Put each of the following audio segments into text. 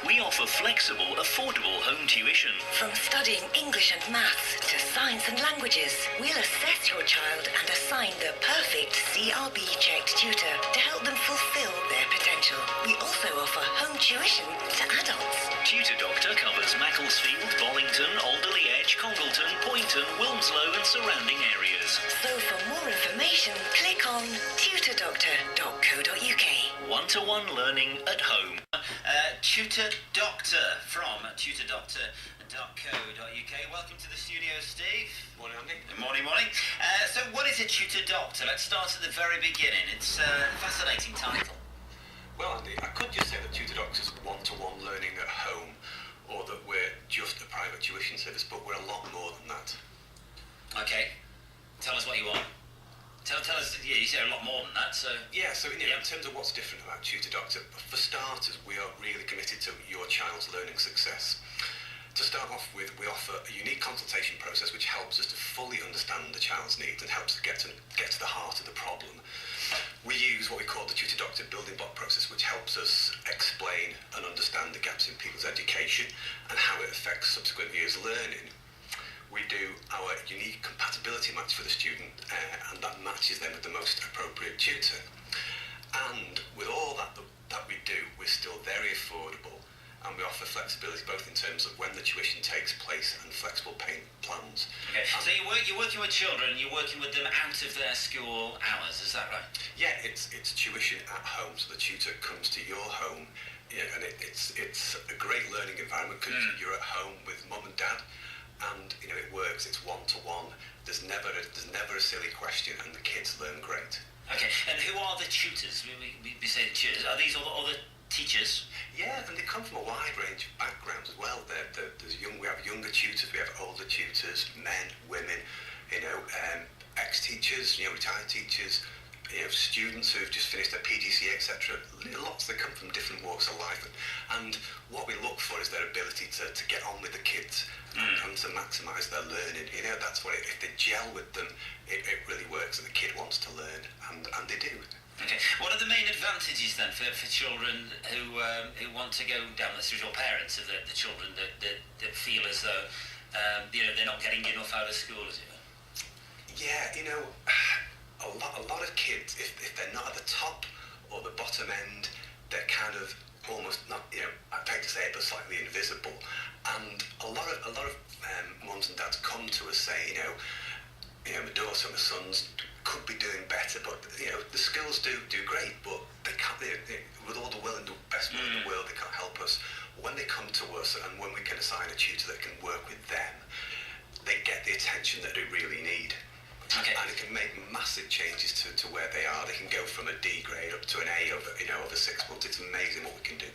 We offer flexible, affordable home tuition. From studying English and maths to science and languages, we'll assess your child and assign the perfect CRB-checked tutor to help them fulfill their potential. We also offer home tuition to adults. Tutor Doctor covers Macclesfield, Bollington, Alderley Edge, Congleton, Poynton, Wilmslow and surrounding areas. So for more information, click on tutordoctor.co.uk. One-to-one learning at home. Tutor Doctor from tutordoctor.co.uk. Welcome to the studio, Steve. Morning, Andy. Morning. So what is a Tutor Doctor? Let's start at the very beginning. It's a fascinating title. Well, Andy, I could just say that Tutor Doctor's one-to-one learning at home, or that we're just a private tuition service, but we're a lot more than that. Okay. Tell us what you want. Tell us, you say a lot more than that, so... Yeah, so in terms of what's different about Tutor Doctor, for starters, we are really committed to your child's learning success. To start off with, we offer a unique consultation process which helps us to fully understand the child's needs and helps us get to the heart of the problem. We use what we call the Tutor Doctor building block process, which helps us explain and understand the gaps in people's education and how it affects subsequent years' learning. We do our unique compatibility match for the student, and that matches them with the most appropriate tutor. And with all that we do, we're still very affordable, and we offer flexibility both in terms of when the tuition takes place and flexible payment plans. Okay, so you're working with children, you're working with them out of their school hours, is that right? Yeah, it's tuition at home, so the tutor comes to your home, and it's a great learning environment because you're at home with mum and dad. And it works. It's one-to-one. There's never a silly question, and the kids learn great. Okay. And who are the tutors? We say the tutors. Are these all the teachers? Yeah, and they come from a wide range of backgrounds as well. We have younger tutors. We have older tutors, men, women. Ex-teachers, retired teachers. Students who've just finished their PGCE, etc. Lots that come from different walks of life, and what we look for is their ability to get on with the kids and to maximise their learning. That's what if they gel with them, it really works, and the kid wants to learn, and they do. Okay. What are the main advantages then for children who want to go down this route, or parents of the children that feel as though they're not getting enough out of school, as it were? Yeah, a lot of kids, if they're not at the top or the bottom end, they're kind of almost not, I'd hate to say it, but slightly invisible. And a lot of mums and dads come to us saying, my daughter, my sons could be doing better, but the schools do great, but they can't. With all the will and the best will in the world, they can't help us. When they come to us, and when we can assign a tutor that can work with them, they get the attention that they really need. Okay. And it can make massive changes to where they are. They can go from a D grade up to an A over 6 months. It's amazing what we can do.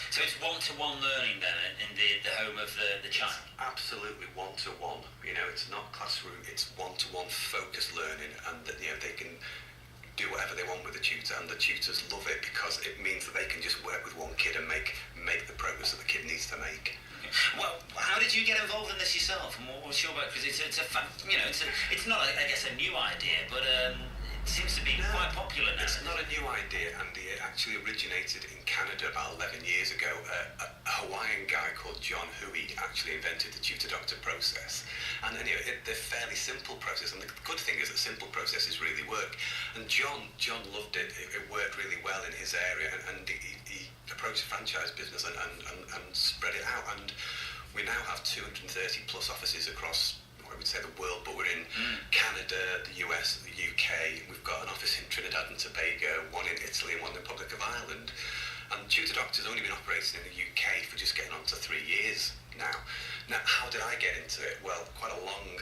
So it's one-to-one learning then in the home of the child? It's absolutely one-to-one. It's not classroom. It's one-to-one focused learning, and that they can do whatever they want with the tutor, and the tutors love it because it means that they can just work with one kid and make the progress that the kid needs to make. Well, how did you get involved in this yourself? And what's your background? Because it's not, I guess, a new idea, but it seems to be quite popular now. It's not a new idea, Andy. It actually originated in Canada about 11 years ago. A Hawaiian guy called John Huey actually invented the Tutor Doctor process. And they're fairly simple process, and the good thing is that simple processes really work. And John loved it. It worked really well in his area, and he approached the franchise business and spread it out. And we now have 230 plus offices across, I would say, the world, but we're in Canada, the US, the UK. We've got an office in Trinidad and Tobago, one in Italy and one in the Republic of Ireland. And Tutor Doctor's only been operating in the UK for just getting on to 3 years now. Now, how did I get into it? Well, quite a long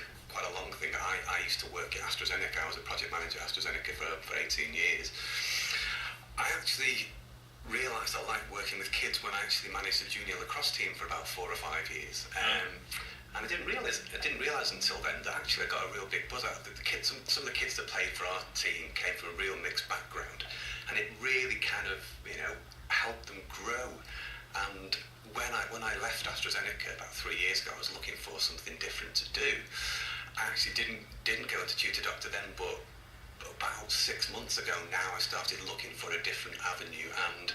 thing. I used to work at AstraZeneca. I was a project manager at AstraZeneca for 18 years. I actually realised I liked working with kids when I actually managed the junior lacrosse team for about 4 or 5 years. And I didn't realise until then that actually I got a real big buzz out of it. The kids, some of the kids that played for our team came from a real mixed background, and it really kind of helped them grow. And when I left AstraZeneca about 3 years ago, I was looking for something different to do. I actually didn't go into Tutor Doctor then, but about 6 months ago now, I started looking for a different avenue and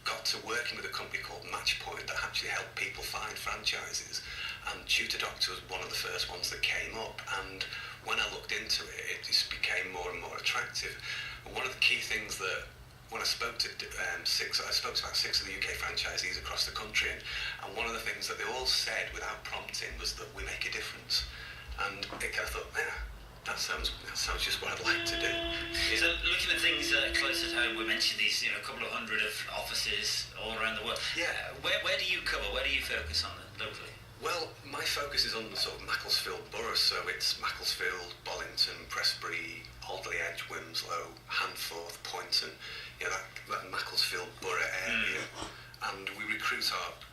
got to working with a company called Matchpoint that actually helped people find franchises. And Tutor Doctor was one of the first ones that came up. And when I looked into it, it just became more and more attractive. And one of the key things that when I spoke to I spoke to about 6 of the UK franchisees across the country, and one of the things that they all said without prompting was that we make a difference. And it kind of thought, yeah, that sounds just what I'd like to do. So looking at things close at home, we mentioned these, a couple of hundred of offices all around the world. Yeah. Where do you cover? Where do you focus on locally? Well, my focus is on the sort of Macclesfield borough, so it's Macclesfield, Bollington, Prestbury, Alderley Edge, Wilmslow, Handforth, Poynton, that Macclesfield borough area. And we recruit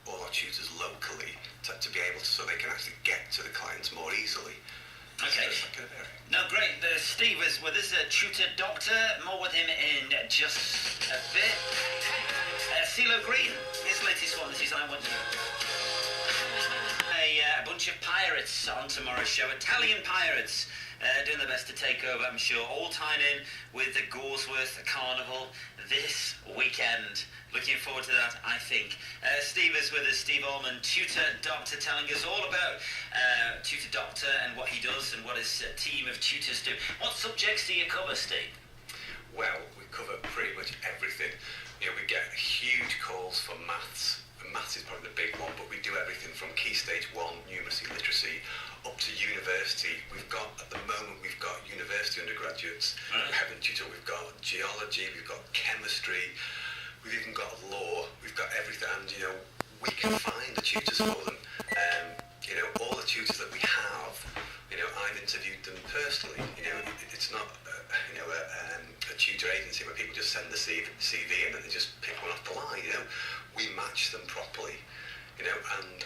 all our tutors locally to be able to, so they can actually get to the clients more easily. Okay. So kind of area. No, great. Steve is with us, Tutor Doctor. More with him in just a bit. CeeLo Green, his latest one, this is I Want to Know. A bunch of pirates on tomorrow's show. Italian pirates doing their best to take over, I'm sure. All tied in with the Gawsworth Carnival this weekend. Looking forward to that, I think. Steve is with us, Steve Almond, Tutor Doctor, telling us all about Tutor Doctor and what he does and what his team of tutors do. What subjects do you cover, Steve? Well, we cover pretty much everything. We get huge calls for maths. And maths is probably the big one, but we do everything from Key Stage 1, numeracy, literacy, up to university. At the moment, we've got university undergraduates. We haven't tutored. We've got geology, we've got chemistry, we've even got law, we've got everything, and we can find the tutors for them. All the tutors that we have, I've interviewed them personally. It's not a tutor agency where people just send the CV and then they just pick one off the line. We match them properly, and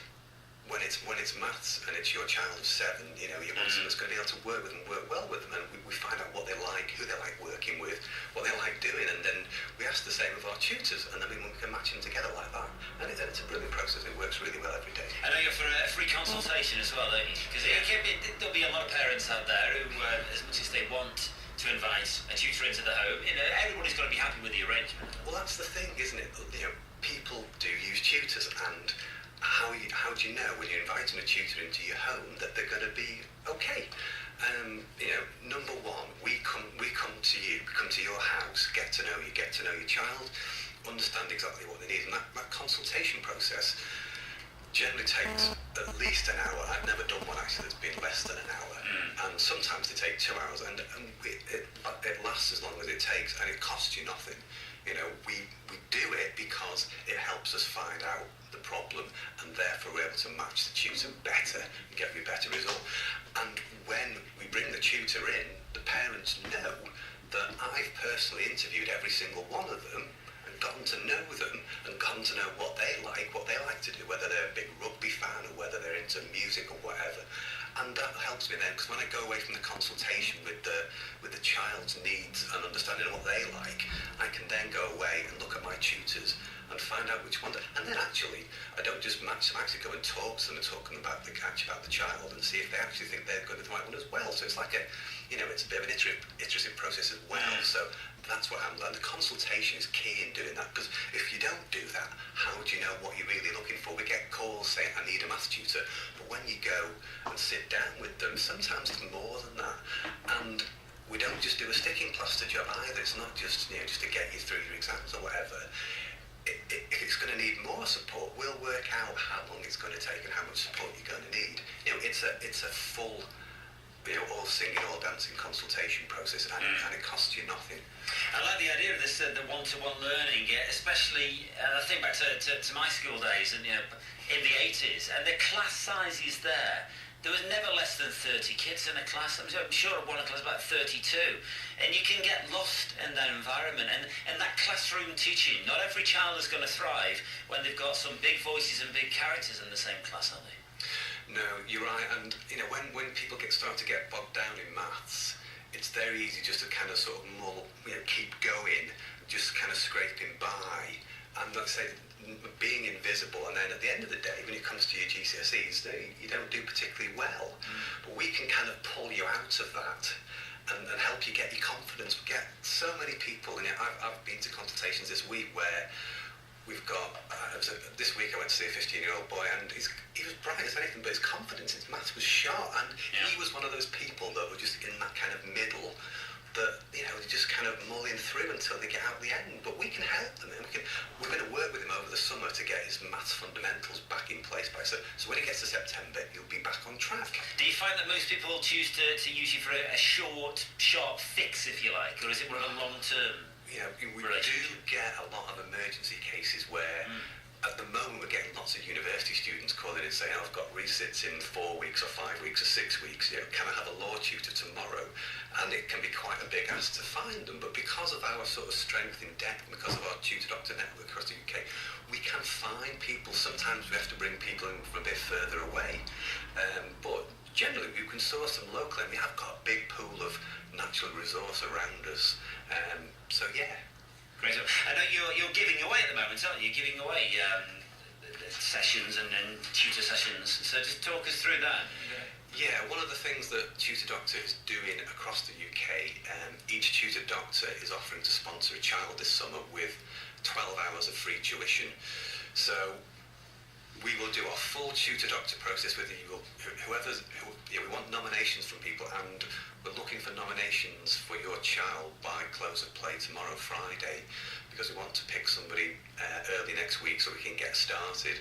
when it's maths and it's your child of 7, you want someone that's going to be able to work with them, work well with them, and we find out what they like, who they like working with, what they like doing, and then we ask the same of our tutors, and then we can match them together like that. And it's a brilliant process. It works really well every day. I know you're for a free consultation as well, don't you? Because there'll be a lot of parents out there who, as much as they want to invite a tutor into the home, everybody's got to be happy with the arrangement. Well, that's the thing, isn't it? People do use tutors, and how do you know when you're inviting a tutor into your home that they're going to be okay? Number one, we come to you, we come to your house, get to know you, get to know your child, understand exactly what they need, and that consultation process generally takes at least an hour. I've never done one actually that's been less than an hour, and sometimes they take 2 hours, and it lasts as long as it takes, and it costs you nothing. We do it because it helps us find out the problem, and therefore we're able to match the tutor better and get you a better result. And when we bring the tutor in, the parents know that I've personally interviewed every single one of them and gotten to know them and gotten to know what they like to do, whether they're a big rugby fan or whether they're into music or whatever. And that helps me then, because when I go away from the consultation with the child's needs and understanding what they like, I can then go away and look at my tutors and find out which one. And then actually, I don't just match them, I actually go and talk to them and talk to them about the child and see if they actually think they're going to be the right one as well. So it's like it's a bit of an iterative process as well. So that's what happens. And the consultation is key in doing that, because if you don't do that, how do you know what you're really looking for? We get calls saying, I need a maths tutor, but when you go and sit down with them, sometimes it's more than that. And we don't just do a sticking plaster job either. It's not just just to get you through your exams or whatever. If it's going to need more support, we'll work out how long it's going to take and how much support you're going to need. It's a full all singing, all dancing consultation process, and it costs you nothing. I like the idea of this, the one-to-one learning, especially, I think back to my school days, and in the 80s, and the class sizes there. There was never less than 30 kids in a class. I'm sure at one class about 32. And you can get lost in that environment. And that classroom teaching, not every child is going to thrive when they've got some big voices and big characters in the same class, are they? No, you're right. And, when people start to get bogged down in maths, it's very easy just to kind of sort of keep going, just kind of scraping by. And like I say, being invisible, and then at the end of the day, when it comes to your GCSEs, you don't do particularly well. But we can kind of pull you out of that and help you get your confidence. We get so many people, and I've been to consultations this week where we've got, this week I went to see a 15-year-old boy, and he was bright as anything, but his confidence in maths was shot, and he was one of those people that were just in that kind of middle, that, you know, just kind of mulling through until they get out the end. But we can help them, and we're going to work with him over the summer to get his maths fundamentals back in place. So when it gets to September, he'll be back on track. Do you find that most people choose to use you for a short, sharp fix, if you like, or is it more of a long-term? You know, we do get a lot of emergency cases where at the moment we're getting lots of university students calling in saying, I've got resits in 4 weeks or 5 weeks or 6 weeks, you know, can I have a law tutor tomorrow? And it can be quite a big ask to find them, but because of our sort of strength in depth, because of our tutor doctor network across the UK, we can find people. Sometimes we have to bring people in from a bit further away, but generally we can source them locally, and we have got a big pool of natural resource around us. So yeah. Great. I know you're giving away at the moment, aren't you? You're giving away sessions and tutor sessions. So just talk us through that. Yeah, one of the things that Tutor Doctor is doing across the UK, each Tutor Doctor is offering to sponsor a child this summer with 12 hours of free tuition. So we will do our full Tutor Doctor process with you. We want nominations from people, and we're looking for nominations for your child by close of play tomorrow, Friday, because we want to pick somebody early next week so we can get started.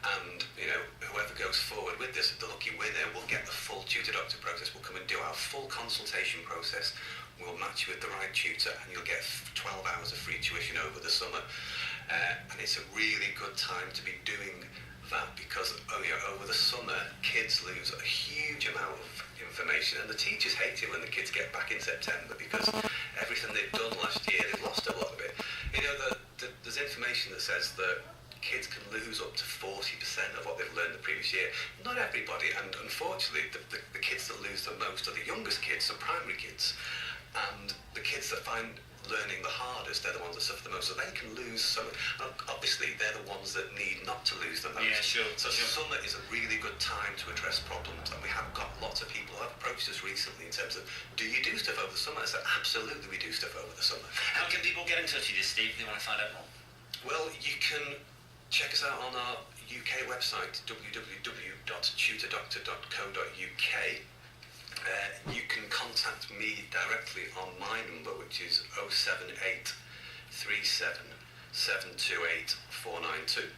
And, you know, whoever goes forward with this, the lucky winner, will get the full Tutor Doctor process. We'll come and do our full consultation process. We'll match you with the right tutor, and you'll get 12 hours of free tuition over the summer. And it's a really good time to be doing that, because over the summer kids lose a huge amount of information, and the teachers hate it when the kids get back in September, because everything they've done last year, they've lost a lot of it. You know, there's information that says that kids can lose up to 40% of what they've learned the previous year. Not everybody, and unfortunately the kids that lose the most are the youngest kids, the primary kids, and the kids that find learning the hardest, they're the ones that suffer the most, so they can lose some. Obviously they're the ones that need not to lose the most. Yeah, sure. So summer is a really good time to address problems, and we have got lots of people who have approached us recently in terms of, do you do stuff over the summer? I said, absolutely, we do stuff over the summer. How can people get in touch with you, Steve, if they want to find out more? Well, you can check us out on our UK website, www.tutordoctor.co.uk. You can contact me directly on my number, which is 078 37 728 492.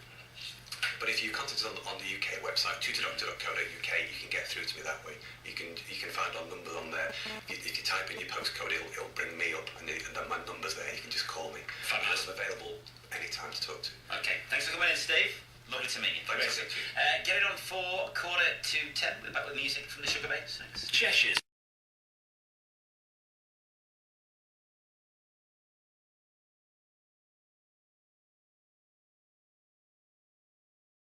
But if you contact us on the UK website, tutordoctor.co.uk, you can get through to me that way. You can find our numbers on there. If you type in your postcode, it'll bring me up, and my number's there. You can just call me. Fabulous. I'm available anytime to talk to. Okay, thanks for coming in, Steve. Lovely to meet you. Thanks. Get it on for 9:45. We're back with music from the Sugar Babes. Thanks. Cheshire's